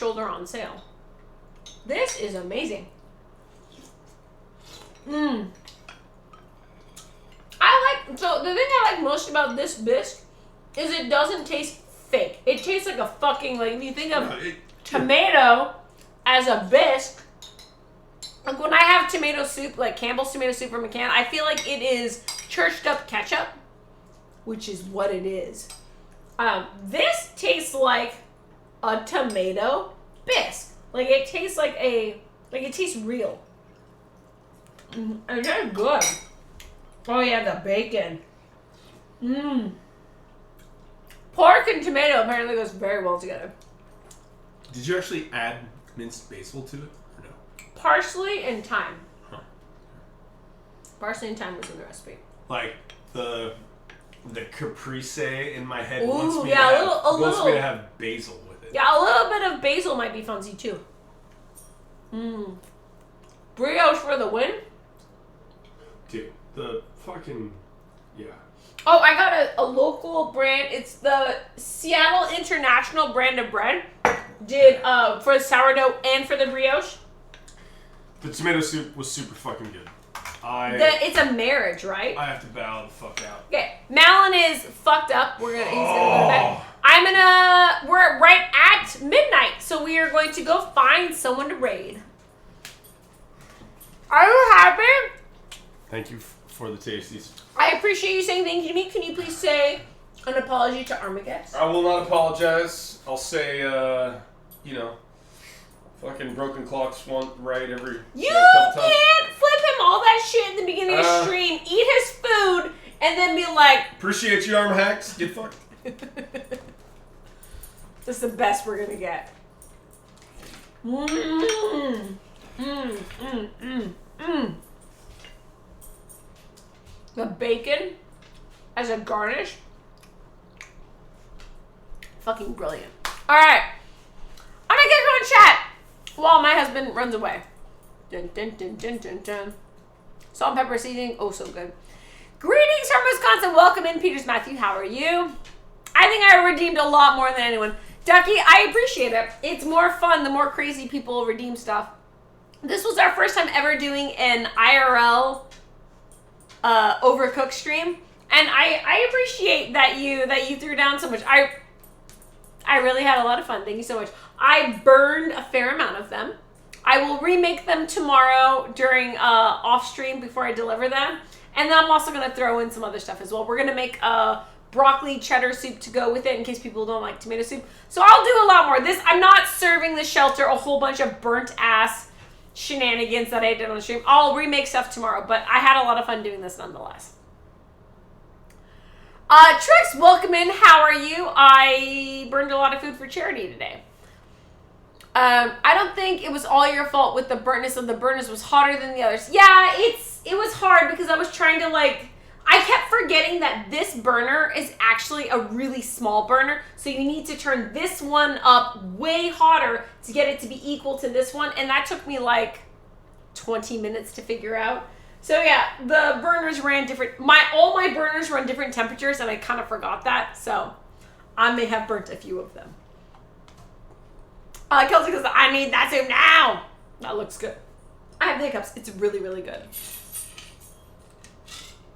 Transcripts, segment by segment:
shoulder on sale. This is amazing. So the thing I like most about this bisque is it doesn't taste fake. It tastes like a fucking, like, if you think of tomato as a bisque, like when I have tomato soup, like Campbell's tomato soup from a can, I feel like it is churched up ketchup, which is what it is. This tastes like a tomato bisque. Like it tastes like it tastes real. And it's good. Oh yeah, the bacon. Pork and tomato apparently goes very well together. Did you actually add minced basil to it or no? Parsley and thyme. Huh. Parsley and thyme was in the recipe. Like the caprese in my head Ooh, wants me to have basil with it. Yeah, a little bit of basil might be fancy too. Brioche for the win. Dude, the fucking Oh, I got a local brand. It's the Seattle International brand of bread. Did for the sourdough and for the brioche. The tomato soup was super fucking good. It's a marriage, right? I have to bow the fuck out. Okay, Malin is fucked up. He's gonna go to bed. We're right at midnight, so we are going to go find someone to raid. Are you happy? Thank you for the tasties. I appreciate you saying thank you to me. Can you please say an apology to Armageddon? I will not apologize. I'll say, fucking broken clocks want right every You can't flip him all that shit in the beginning of the stream, eat his food, and then be like... Appreciate you, arm hacks. Get fucked. This is the best we're gonna get. The bacon as a garnish. Fucking brilliant. Alright. I'm gonna get everyone chat while my husband runs away. Dun, dun, dun, dun, dun, dun. Salt and pepper seasoning. Oh, so good. Greetings from Wisconsin. Welcome in, Peters Matthew. How are you? I think I redeemed a lot more than anyone. Ducky, I appreciate it. It's more fun the more crazy people redeem stuff. This was our first time ever doing an IRL Overcooked stream, and I appreciate that you threw down so much. I really had a lot of fun. Thank you so much. I burned a fair amount of them. I will remake them tomorrow during off stream before I deliver them, and then I'm also gonna throw in some other stuff as well. We're gonna make a broccoli cheddar soup to go with it in case people don't like tomato soup. So I'll do a lot more. I'm not serving the shelter a whole bunch of burnt ass shenanigans that I did on the stream. I'll remake stuff tomorrow, but I had a lot of fun doing this nonetheless. Trix, welcome in. How are you? I burned a lot of food for charity today. I don't think it was all your fault with the burntness of the burners was hotter than the others. Yeah, it was hard because I was trying to I kept forgetting that this burner is actually a really small burner, so you need to turn this one up way hotter to get it to be equal to this one, and that took me 20 minutes to figure out. So yeah, the burners ran different. All my burners run different temperatures, and I kind of forgot that, so I may have burnt a few of them. Kelsey goes, I need that soup now. That looks good. I have the hiccups. It's really, really good.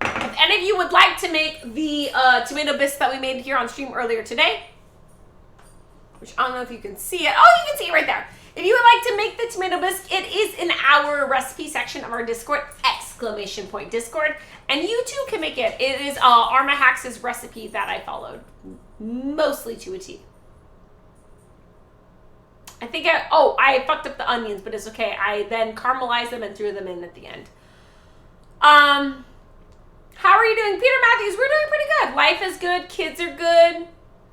If any of you would like to make the tomato bisque that we made here on stream earlier today, which I don't know if you can see it. Oh, you can see it right there. If you would like to make the tomato bisque, it is in our recipe section of our Discord, ! Discord, and you too can make it. It is Arma Hacks' recipe that I followed, mostly to a T. I think I fucked up the onions, but it's okay. I then caramelized them and threw them in at the end. How are you doing? Peter Matthews, we're doing pretty good. Life is good. Kids are good.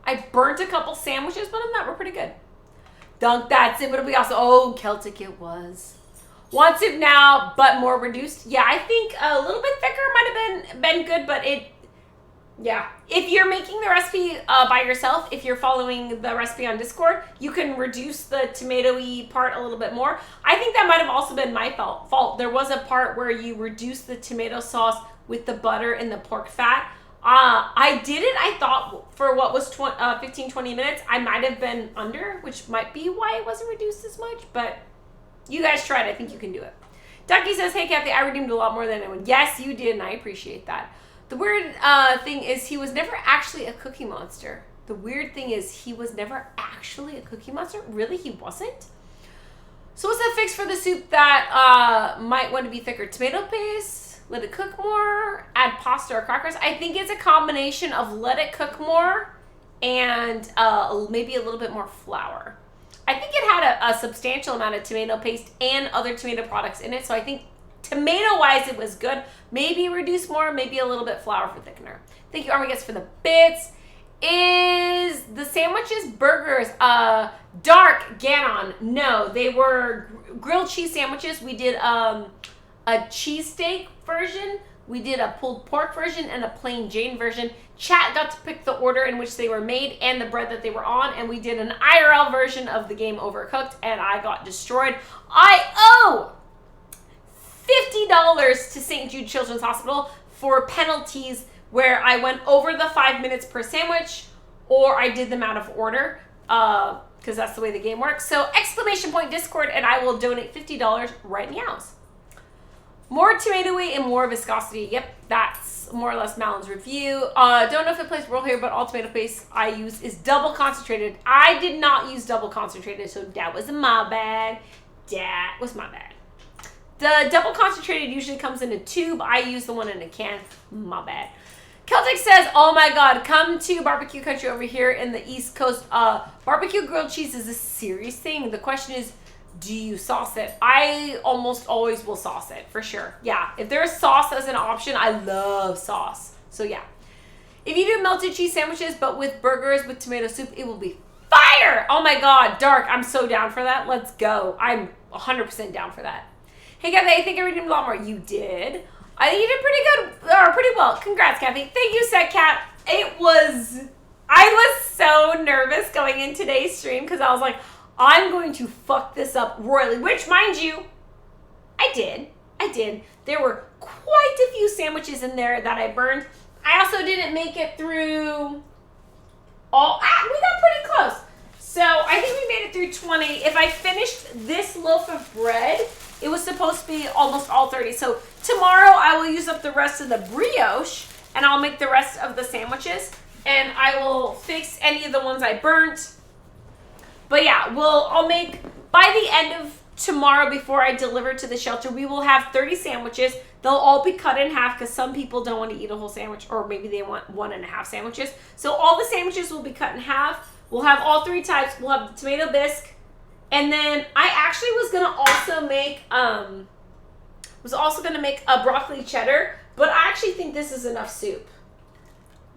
I burnt a couple sandwiches, but other than that, we're pretty good. Dunk that soup. It'll be awesome. Oh, Celtic it was. Want soup now, but more reduced. Yeah, I think a little bit thicker might have been good, but yeah. If you're making the recipe by yourself, if you're following the recipe on Discord, you can reduce the tomato-y part a little bit more. I think that might have also been my fault. There was a part where you reduce the tomato sauce with the butter and the pork fat I did it, I thought, for what was 15, 20 minutes. I might have been under, which might be why it wasn't reduced as much, but you guys tried. I think you can do it. Ducky says, hey, Kathy, I redeemed a lot more than anyone. Yes, you did, and I appreciate that. The weird thing is he was never actually a Cookie Monster. The weird thing is he was never actually a Cookie Monster. Really, he wasn't? So what's the fix for the soup that might want to be thicker? Tomato paste, let it cook more, add pasta or crackers. I think it's a combination of let it cook more and maybe a little bit more flour. I think it had a substantial amount of tomato paste and other tomato products in it. So I think tomato-wise it was good. Maybe reduce more, maybe a little bit flour for thickener. Thank you, Armageddon, for the bits. Is the sandwiches burgers dark Ganon? No, they were grilled cheese sandwiches. We did a cheesesteak version, we did a pulled pork version, and a plain Jane version. Chat got to pick the order in which they were made and the bread that they were on, and we did an IRL version of the game Overcooked, and I got destroyed. I owe $50 to St. Jude Children's Hospital for penalties where I went over the 5 minutes per sandwich, or I did them out of order, because that's the way the game works. So exclamation point Discord, and I will donate $50 right now. More tomatoey and more viscosity. Yep, that's more or less Malin's review. Don't know if it plays a role here, but all tomato paste I use is double concentrated. I did not use double concentrated, so that was my bad. That was my bad. The double concentrated usually comes in a tube. I use the one in a can. My bad. Celtic says, oh my God, come to barbecue country over here in the East Coast. Barbecue grilled cheese is a serious thing. The question is, do you sauce it? I almost always will sauce it, for sure. Yeah, if there's sauce as an option, I love sauce. So yeah. If you do melted cheese sandwiches, but with burgers with tomato soup, it will be fire! Oh my God, Dark, I'm so down for that. Let's go. I'm 100% down for that. Hey, Kathy, I think I redeemed a lot more. You did. I think you did pretty good, or pretty well. Congrats, Kathy. Thank you, Set Cat. I was so nervous going in today's stream because I was like, I'm going to fuck this up royally, which, mind you, I did. There were quite a few sandwiches in there that I burned. I also didn't make it through all, we got pretty close. So I think we made it through 20. If I finished this loaf of bread, it was supposed to be almost all 30. So tomorrow I will use up the rest of the brioche and I'll make the rest of the sandwiches and I will fix any of the ones I burnt. But yeah, I'll make, by the end of tomorrow before I deliver to the shelter, we will have 30 sandwiches. They'll all be cut in half because some people don't want to eat a whole sandwich, or maybe they want 1.5 sandwiches. So all the sandwiches will be cut in half. We'll have all 3 types. We'll have the tomato bisque. And then I actually was going to also make a broccoli cheddar, but I actually think this is enough soup.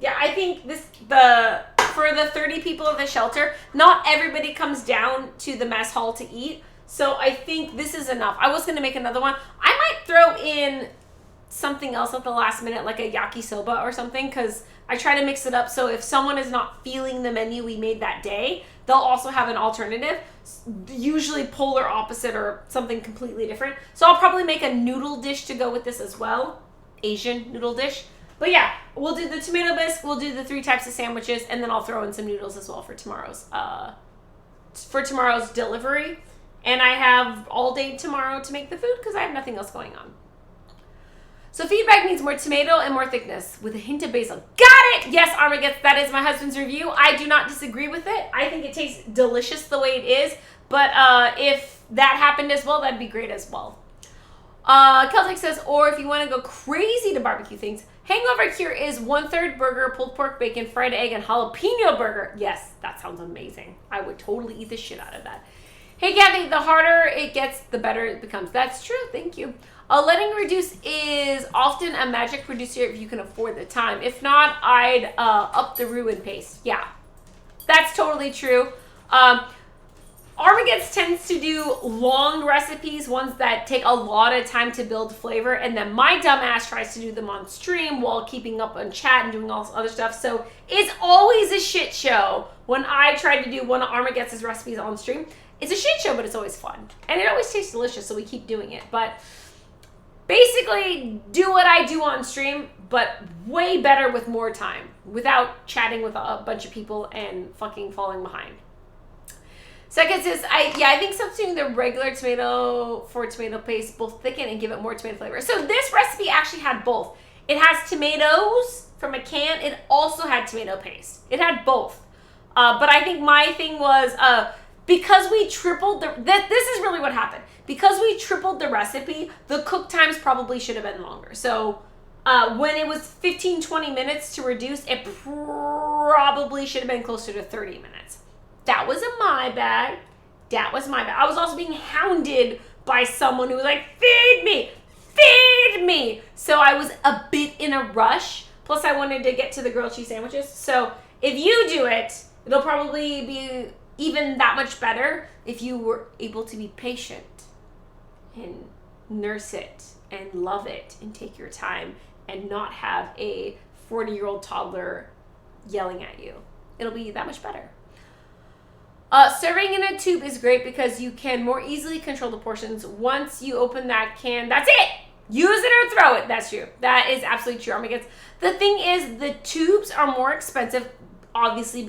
Yeah, I think for the 30 people of the shelter, not everybody comes down to the mess hall to eat. So I think this is enough. I was going to make another one. I might throw in something else at the last minute, like a yakisoba or something, because I try to mix it up. So if someone is not feeling the menu we made that day, they'll also have an alternative, usually polar opposite or something completely different. So I'll probably make a noodle dish to go with this as well, Asian noodle dish. But yeah, we'll do the tomato bisque, we'll do the 3 types of sandwiches, and then I'll throw in some noodles as well for tomorrow's delivery. And I have all day tomorrow to make the food because I have nothing else going on. So feedback needs more tomato and more thickness with a hint of basil. Got it! Yes, Armageddon, that is my husband's review. I do not disagree with it. I think it tastes delicious the way it is. But if that happened as well, that'd be great as well. Celtic says, or if you want to go crazy to barbecue things, hangover here is 1/3 burger, pulled pork, bacon, fried egg, and jalapeno burger. Yes, that sounds amazing. I would totally eat the shit out of that. Hey, Kathy, the harder it gets, the better it becomes. That's true. Thank you. Letting reduce is often a magic producer if you can afford the time. If not, I'd up the roux and paste. Yeah, that's totally true. Armageddon tends to do long recipes, ones that take a lot of time to build flavor, and then my dumbass tries to do them on stream while keeping up on chat and doing all this other stuff. So it's always a shit show when I try to do one of Armageddon's recipes on stream. It's a shit show, but it's always fun. And it always tastes delicious, so we keep doing it. But basically, do what I do on stream, but way better with more time without chatting with a bunch of people and fucking falling behind. Second says, I think substituting the regular tomato for tomato paste both thicken and give it more tomato flavor. So this recipe actually had both. It has tomatoes from a can. It also had tomato paste. It had both. But I think my thing was, because we tripled this is really what happened. Because we tripled the recipe, the cook times probably should have been longer. So when it was 15, 20 minutes to reduce, it probably should have been closer to 30 minutes. That was my bad. That was my bad. I was also being hounded by someone who was like, feed me. So I was a bit in a rush. Plus I wanted to get to the grilled cheese sandwiches. So if you do it, it'll probably be even that much better if you were able to be patient and nurse it and love it and take your time and not have a 40-year-old toddler yelling at you. It'll be that much better. Serving in a tube is great because you can more easily control the portions. Once you open that can, that's it. Use it or throw it. That's true. That is absolutely true. The thing is, the tubes are more expensive, obviously,